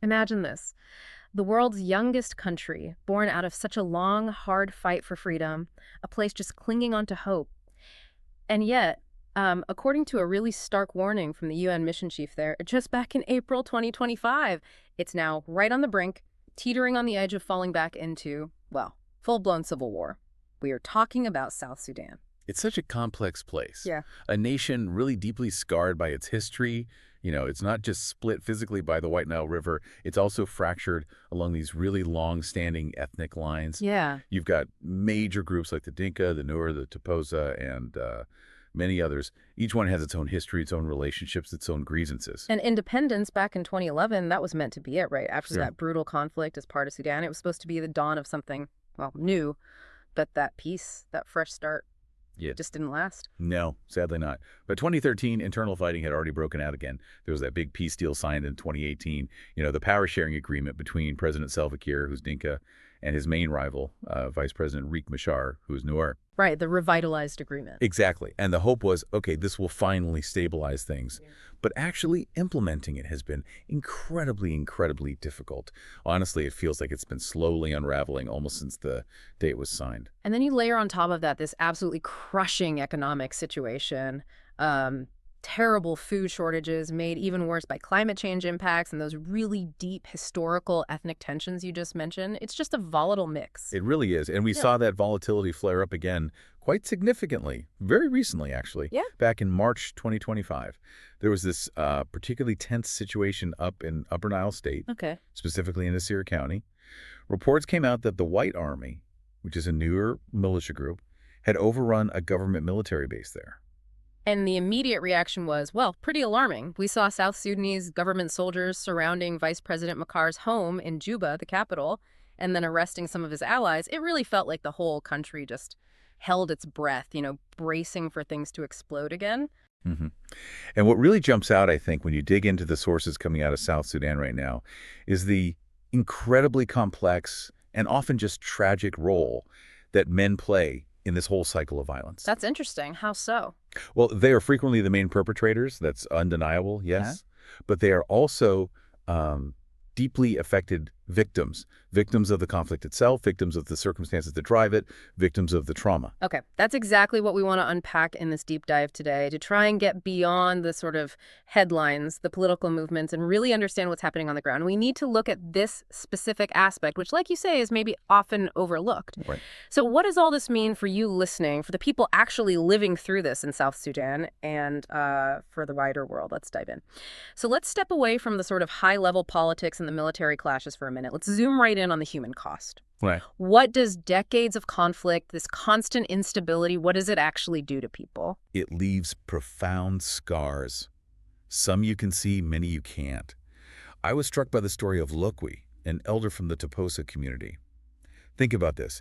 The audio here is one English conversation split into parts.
Imagine this. The world's youngest country, born out of such a long, hard fight for freedom, a place just clinging on to hope. And yet, according to a really stark warning from the UN mission chief there, just back in April 2025, it's now right on the brink, teetering on the edge of falling back into, well, full-blown civil war. We are talking about South Sudan. It's such a complex place. Yeah. A nation really deeply scarred by its history. It's not just split physically by the White Nile River. It's also fractured along these really long-standing ethnic lines. Yeah. You've got major groups like the Dinka, the Nuer, the Toposa, and many others. Each one has its own history, its own relationships, its own grievances. And independence back in 2011, that was meant to be it, right? After Sure. that brutal conflict as part of Sudan, it was supposed to be the dawn of something, well, new. But that peace, that fresh start, Yeah. just didn't last. No, sadly not. By 2013, internal fighting had already broken out again. There was that big peace deal signed in 2018. The power sharing agreement between President Salva Kiir, who's Dinka, and his main rival, Vice President Riek Machar, who's Nuer. Right, the revitalized agreement. Exactly. And the hope was, okay, this will finally stabilize things. Yeah. But actually implementing it has been incredibly, incredibly difficult. Honestly, it feels like it's been slowly unraveling almost since the day it was signed. And then you layer on top of that this absolutely crushing economic situation, terrible food shortages made even worse by climate change impacts and those really deep historical ethnic tensions you just mentioned. It's just a volatile mix. It really is. And we saw that volatility flare up again quite significantly, very recently, actually. Yeah. Back in March 2025, there was this particularly tense situation up in Upper Nile State, Okay. specifically in Nasir County. Reports came out that the White Army, which is a newer militia group, had overrun a government military base there. And the immediate reaction was, well, pretty alarming. We saw South Sudanese government soldiers surrounding Vice President Makar's home in Juba, the capital, and then arresting some of his allies. It really felt like the whole country just held its breath, bracing for things to explode again. hmm And what really jumps out, I think, when you dig into the sources coming out of South Sudan right now, is the incredibly complex and often just tragic role that men play in this whole cycle of violence. That's interesting. How so? Well, they are frequently the main perpetrators. That's undeniable, yes. But they are also deeply affected victims of the conflict itself, victims of the circumstances that drive it, victims of the trauma. Okay, that's exactly what we want to unpack in this deep dive today, to try and get beyond the sort of headlines, the political movements, and really understand what's happening on the ground. We need to look at this specific aspect, which, like you say, is maybe often overlooked. Right. So what does all this mean for you listening, for the people actually living through this in South Sudan, and for the wider world? Let's dive in. So let's step away from the sort of high-level politics and the military clashes for a minute. Let's zoom right in on the human cost. Right. What does decades of conflict, this constant instability, what does it actually do to people? It leaves profound scars. Some you can see, many you can't. I was struck by the story of Lokwi, an elder from the Toposa community. Think about this.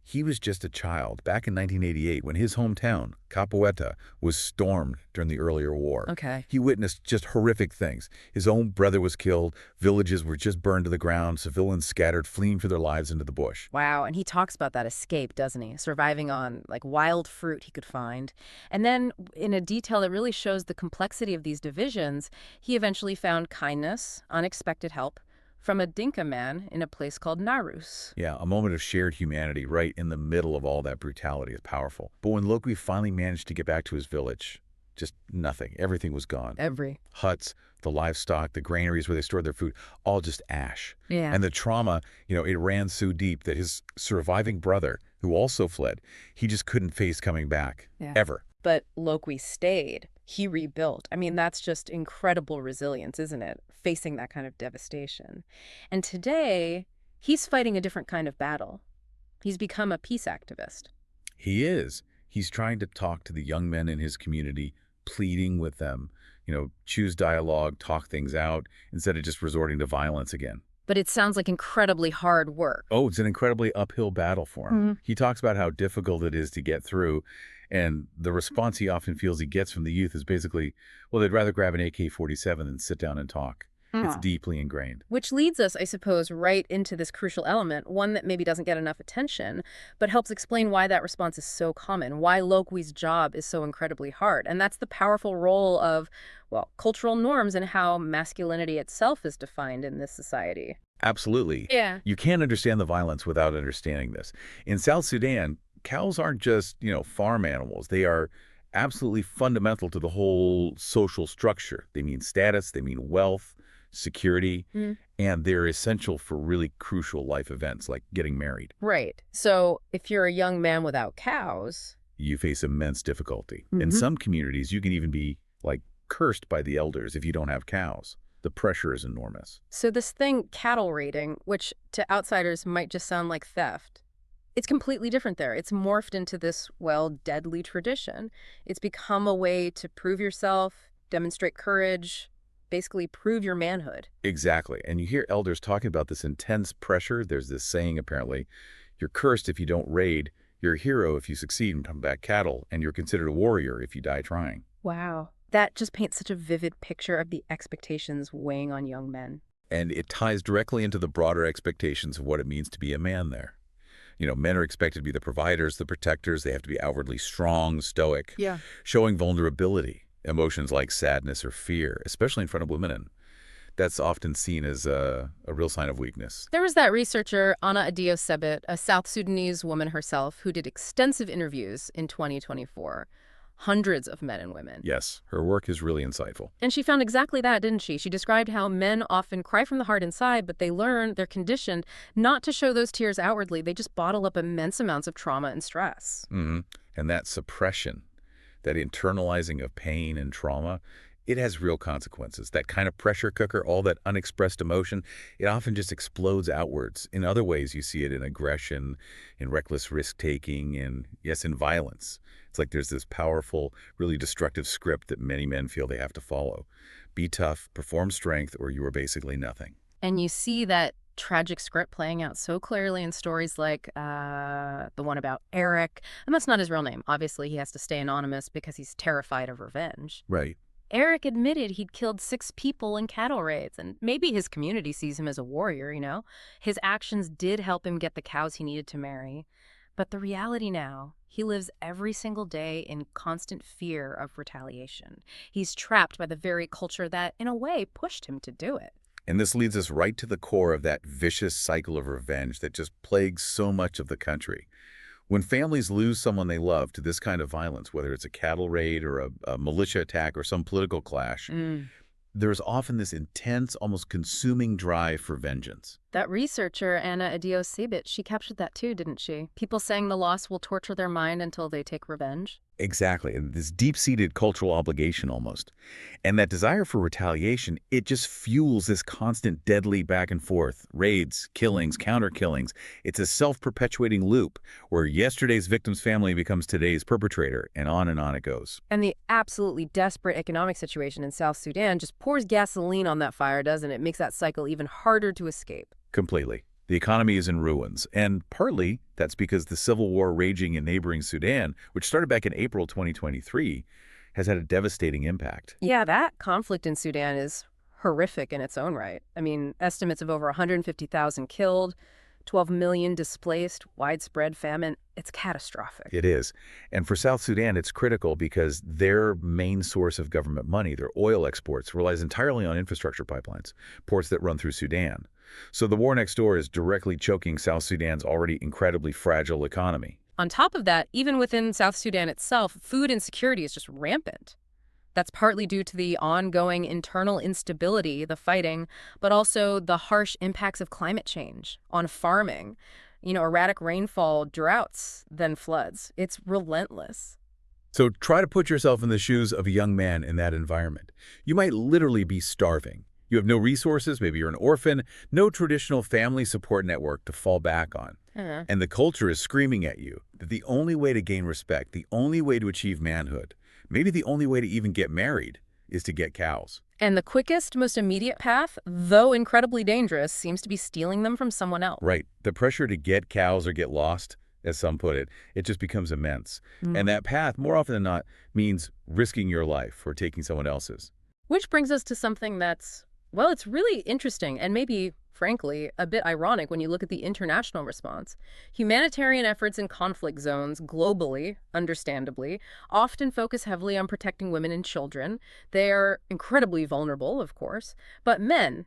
He was just a child back in 1988 when his hometown, Capoeira, was stormed during the earlier war. Okay. He witnessed just horrific things. His own brother was killed, villages were just burned to the ground, civilians scattered, fleeing for their lives into the bush. Wow, and he talks about that escape, doesn't he? Surviving on, like, wild fruit he could find. And then, in a detail that really shows the complexity of these divisions, he eventually found kindness, unexpected help, from a Dinka man in a place called Narus. Yeah, a moment of shared humanity right in the middle of all that brutality is powerful. But when Lokwi finally managed to get back to his village, just nothing. Everything was gone. Huts, the livestock, the granaries where they stored their food, all just ash. Yeah. And the trauma, it ran so deep that his surviving brother, who also fled, he just couldn't face coming back, ever. But Lokwi stayed. He rebuilt. I mean, that's just incredible resilience, isn't it? Facing that kind of devastation. And today, he's fighting a different kind of battle. He's become a peace activist. He is. He's trying to talk to the young men in his community, pleading with them, choose dialogue, talk things out, instead of just resorting to violence again. But it sounds like incredibly hard work. Oh, it's an incredibly uphill battle for him. Mm-hmm. He talks about how difficult it is to get through, and the response he often feels he gets from the youth is basically, well, they'd rather grab an AK-47 than sit down and talk. It's deeply ingrained. Which leads us, I suppose, right into this crucial element, one that maybe doesn't get enough attention, but helps explain why that response is so common, why Lokwi's job is so incredibly hard. And that's the powerful role of, well, cultural norms and how masculinity itself is defined in this society. Absolutely. Yeah. You can't understand the violence without understanding this. In South Sudan, cows aren't just, farm animals. They are absolutely fundamental to the whole social structure. They mean status, they mean wealth, security, and they're essential for really crucial life events like getting married. Right. So if you're a young man without cows. You face immense difficulty. In some communities, you can even be, like, cursed by the elders if you don't have cows. The pressure is enormous. So this thing, cattle raiding, which to outsiders might just sound like theft, it's completely different there. It's morphed into this, well, deadly tradition. It's become a way to prove yourself, demonstrate courage, basically prove your manhood. Exactly. And you hear elders talking about this intense pressure. There's this saying, apparently, you're cursed if you don't raid, you're a hero if you succeed and come back cattle, and you're considered a warrior if you die trying. Wow. That just paints such a vivid picture of the expectations weighing on young men. And it ties directly into the broader expectations of what it means to be a man there. Men are expected to be the providers, the protectors. They have to be outwardly strong, stoic, showing vulnerability, emotions like sadness or fear, especially in front of women. And that's often seen as a real sign of weakness. There was that researcher, Anna Adio Sebit, a South Sudanese woman herself, who did extensive interviews in 2024. Hundreds of men and women. Yes, her work is really insightful. And she found exactly that, didn't she? She described how men often cry from the heart inside, but they're conditioned not to show those tears outwardly. They just bottle up immense amounts of trauma and stress. And that suppression, that internalizing of pain and trauma, it has real consequences. That kind of pressure cooker, all that unexpressed emotion, it often just explodes outwards. In other ways, you see it in aggression, in reckless risk-taking, and, yes, in violence. It's like there's this powerful, really destructive script that many men feel they have to follow. Be tough, perform strength, or you are basically nothing. And you see that tragic script playing out so clearly in stories like the one about Eric. And that's not his real name. Obviously, he has to stay anonymous because he's terrified of revenge. Right. Eric admitted he'd killed 6 people in cattle raids, and maybe his community sees him as a warrior, His actions did help him get the cows he needed to marry. But the reality now, he lives every single day in constant fear of retaliation. He's trapped by the very culture that, in a way, pushed him to do it. And this leads us right to the core of that vicious cycle of revenge that just plagues so much of the country. When families lose someone they love to this kind of violence, whether it's a cattle raid or a militia attack or some political clash, there's often this intense, almost consuming drive for vengeance. That researcher, Anna Adio Sebit, she captured that too, didn't she? People saying the loss will torture their mind until they take revenge. Exactly. And this deep-seated cultural obligation almost. And that desire for retaliation, it just fuels this constant deadly back and forth. Raids, killings, counter-killings. It's a self-perpetuating loop where yesterday's victim's family becomes today's perpetrator, and on it goes. And the absolutely desperate economic situation in South Sudan just pours gasoline on that fire, doesn't it? It makes that cycle even harder to escape. Completely. The economy is in ruins, and partly that's because the civil war raging in neighboring Sudan, which started back in April 2023, has had a devastating impact. Yeah, that conflict in Sudan is horrific in its own right. I mean, estimates of over 150,000 killed, 12 million displaced, widespread famine. It's catastrophic. It is. And for South Sudan, it's critical because their main source of government money, their oil exports, relies entirely on infrastructure pipelines, ports that run through Sudan. So the war next door is directly choking South Sudan's already incredibly fragile economy. On top of that, even within South Sudan itself, food insecurity is just rampant. That's partly due to the ongoing internal instability, the fighting, but also the harsh impacts of climate change on farming. Erratic rainfall, droughts, then floods. It's relentless. So try to put yourself in the shoes of a young man in that environment. You might literally be starving. You have no resources, maybe you're an orphan, no traditional family support network to fall back on. And the culture is screaming at you that the only way to gain respect, the only way to achieve manhood, maybe the only way to even get married, is to get cows. And the quickest, most immediate path, though incredibly dangerous, seems to be stealing them from someone else. Right. The pressure to get cows or get lost, as some put it, it just becomes immense. And that path, more often than not, means risking your life or taking someone else's. Which brings us to something that's Well, it's really interesting and maybe, frankly, a bit ironic when you look at the international response. Humanitarian efforts in conflict zones globally, understandably, often focus heavily on protecting women and children. They are incredibly vulnerable, of course, but men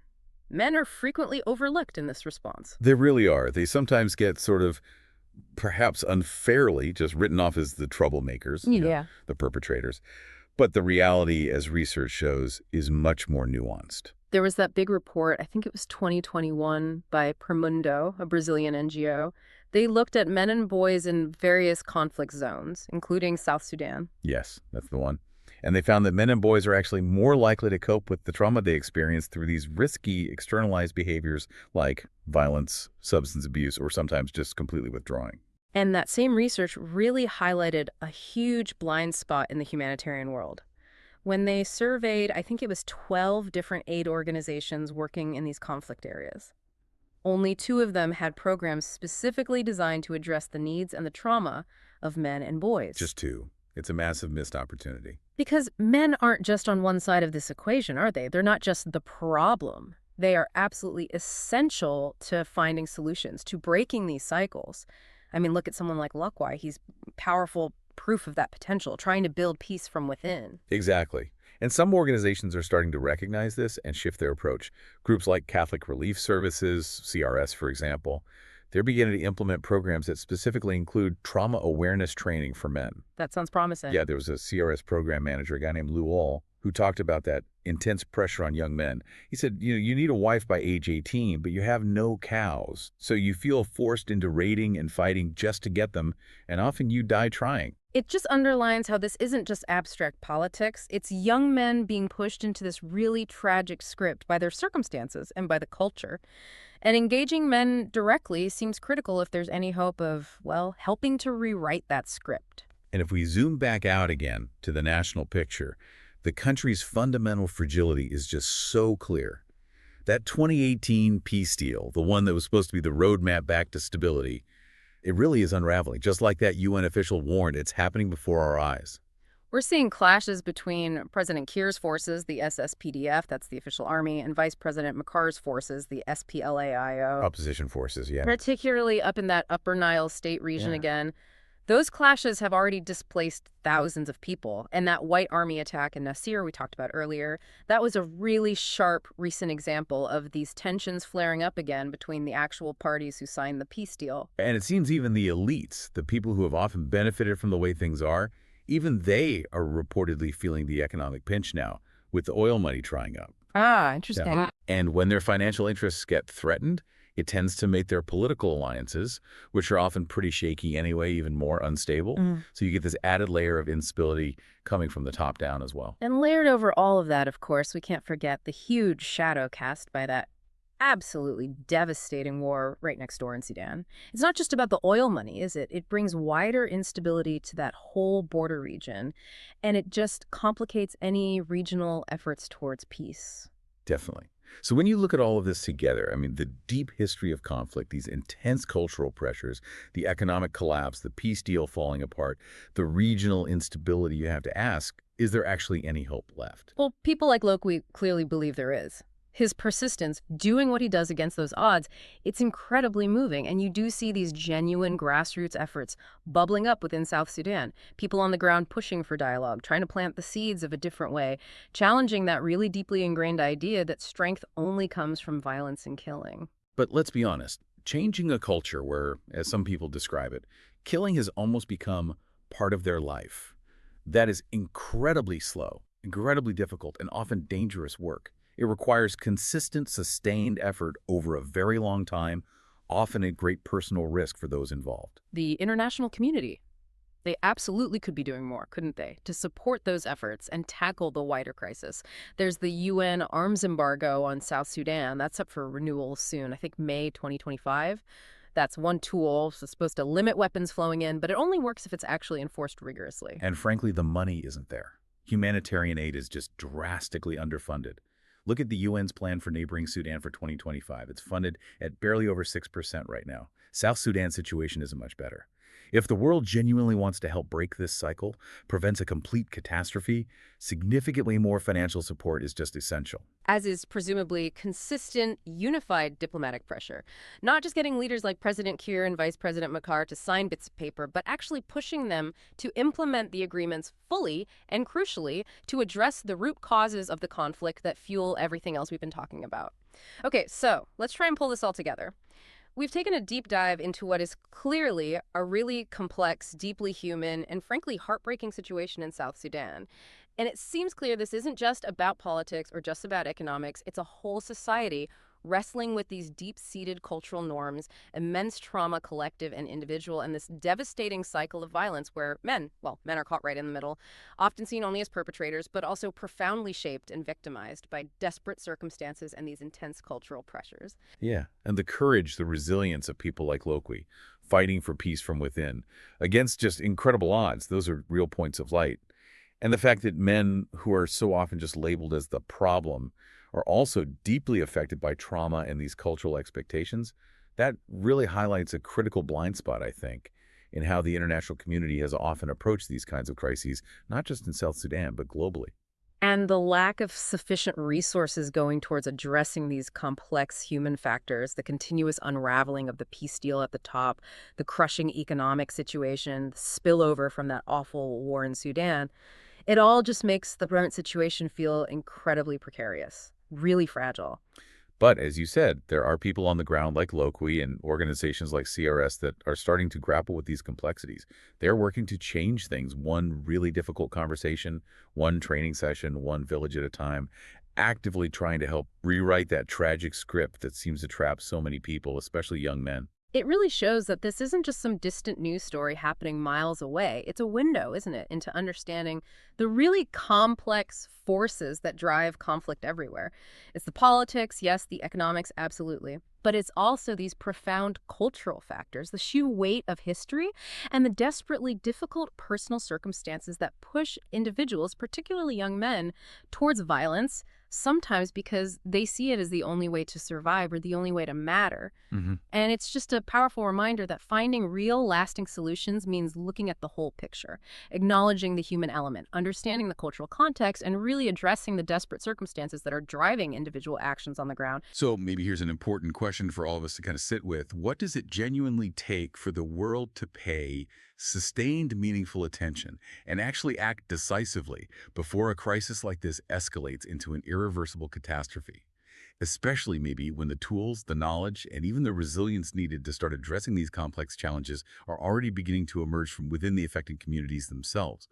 are frequently overlooked in this response. They really are. They sometimes get sort of, perhaps unfairly, just written off as the troublemakers, Yeah. the perpetrators. But the reality, as research shows, is much more nuanced. There was that big report, I think it was 2021, by Permundo, a Brazilian NGO. They looked at men and boys in various conflict zones, including South Sudan. Yes, that's the one. And they found that men and boys are actually more likely to cope with the trauma they experience through these risky externalized behaviors like violence, substance abuse, or sometimes just completely withdrawing. And that same research really highlighted a huge blind spot in the humanitarian world. When they surveyed, I think it was 12 different aid organizations working in these conflict areas. Only 2 of them had programs specifically designed to address the needs and the trauma of men and boys. Just two. It's a massive missed opportunity. Because men aren't just on one side of this equation, are they? They're not just the problem. They are absolutely essential to finding solutions, to breaking these cycles. I mean, look at someone like Lokwi. He's powerful proof of that potential, trying to build peace from within. Exactly. And some organizations are starting to recognize this and shift their approach. Groups like Catholic Relief Services, CRS, for example, they're beginning to implement programs that specifically include trauma awareness training for men. That sounds promising. Yeah, there was a CRS program manager, a guy named Lou All, who talked about that intense pressure on young men. He said, you need a wife by age 18, but you have no cows. So you feel forced into raiding and fighting just to get them, and often you die trying. It just underlines how this isn't just abstract politics. It's young men being pushed into this really tragic script by their circumstances and by the culture. And engaging men directly seems critical if there's any hope of, well, helping to rewrite that script. And if we zoom back out again to the national picture, the country's fundamental fragility is just so clear. That 2018 peace deal, the one that was supposed to be the roadmap back to stability, it really is unraveling. Just like that UN official warned, it's happening before our eyes. We're seeing clashes between President Kiir's forces, the SSPDF, that's the official army, and Vice President Makar's forces, the SPLAIO. Opposition forces, yeah. Particularly up in that Upper Nile state region Yeah. again. Those clashes have already displaced thousands of people. And that white army attack in Nasir we talked about earlier, that was a really sharp recent example of these tensions flaring up again between the actual parties who signed the peace deal. And it seems even the elites, the people who have often benefited from the way things are, even they are reportedly feeling the economic pinch now, with the oil money drying up. Ah, interesting. Yeah. And when their financial interests get threatened, it tends to make their political alliances, which are often pretty shaky anyway, even more unstable. So you get this added layer of instability coming from the top down as well. And layered over all of that, of course, we can't forget the huge shadow cast by that absolutely devastating war right next door in Sudan. It's not just about the oil money, is it? It brings wider instability to that whole border region, and it just complicates any regional efforts towards peace. Definitely. So when you look at all of this together, I mean, the deep history of conflict, these intense cultural pressures, the economic collapse, the peace deal falling apart, the regional instability, you have to ask, is there actually any hope left? Well, people like Lokwi clearly believe there is. His persistence, doing what he does against those odds, it's incredibly moving. And you do see these genuine grassroots efforts bubbling up within South Sudan. People on the ground pushing for dialogue, trying to plant the seeds of a different way, challenging that really deeply ingrained idea that strength only comes from violence and killing. But let's be honest, changing a culture where, as some people describe it, killing has almost become part of their life. That is incredibly slow, incredibly difficult, and often dangerous work. It requires consistent, sustained effort over a very long time, often at great personal risk for those involved. The international community, they absolutely could be doing more, couldn't they, to support those efforts and tackle the wider crisis. There's the UN arms embargo on South Sudan. That's up for renewal soon, I think May 2025. That's one tool. It's supposed to limit weapons flowing in, but it only works if it's actually enforced rigorously. And frankly, the money isn't there. Humanitarian aid is just drastically underfunded. Look at the UN's plan for neighboring Sudan for 2025. It's funded at barely over 6% right now. South Sudan's situation isn't much better. If the world genuinely wants to help break this cycle, prevent a complete catastrophe, significantly more financial support is just essential. As is presumably consistent, unified diplomatic pressure. Not just getting leaders like President Kiir and Vice President Makar to sign bits of paper, but actually pushing them to implement the agreements fully and, crucially, to address the root causes of the conflict that fuel everything else we've been talking about. Okay, so let's try and pull this all together. We've taken a deep dive into what is clearly a really complex, deeply human, and frankly heartbreaking situation in South Sudan. And it seems clear this isn't just about politics or just about economics, it's a whole society wrestling with these deep-seated cultural norms, immense trauma, collective and individual, and this devastating cycle of violence where men are caught right in the middle, often seen only as perpetrators, but also profoundly shaped and victimized by desperate circumstances and these intense cultural pressures. Yeah, and the courage, the resilience of people like Lokwi, fighting for peace from within, against just incredible odds, those are real points of light. And the fact that men who are so often just labeled as the problem are also deeply affected by trauma and these cultural expectations, that really highlights a critical blind spot, I think, in how the international community has often approached these kinds of crises, not just in South Sudan, but globally. And the lack of sufficient resources going towards addressing these complex human factors, the continuous unraveling of the peace deal at the top, the crushing economic situation, the spillover from that awful war in Sudan, it all just makes the current situation feel incredibly precarious, really fragile. But as you said, there are people on the ground like Lokwi and organizations like CRS that are starting to grapple with these complexities. They're working to change things one really difficult conversation, one training session, one village at a time, actively trying to help rewrite that tragic script that seems to trap so many people, especially young men. It really shows that this isn't just some distant news story happening miles away. It's a window, isn't it, into understanding the really complex forces that drive conflict everywhere. It's the politics, yes, the economics, absolutely. But it's also these profound cultural factors, the sheer weight of history, and the desperately difficult personal circumstances that push individuals, particularly young men, towards violence, sometimes because they see it as the only way to survive or the only way to matter. Hmm. And it's just a powerful reminder that finding real, lasting solutions means looking at the whole picture, acknowledging the human element, understanding the cultural context, and really addressing the desperate circumstances that are driving individual actions on the ground. So maybe here's an important question for all of us to kind of sit with. What does it genuinely take for the world to pay sustained, meaningful attention and actually act decisively before a crisis like this escalates into an irreversible catastrophe? Especially maybe when the tools, the knowledge, and even the resilience needed to start addressing these complex challenges are already beginning to emerge from within the affected communities themselves.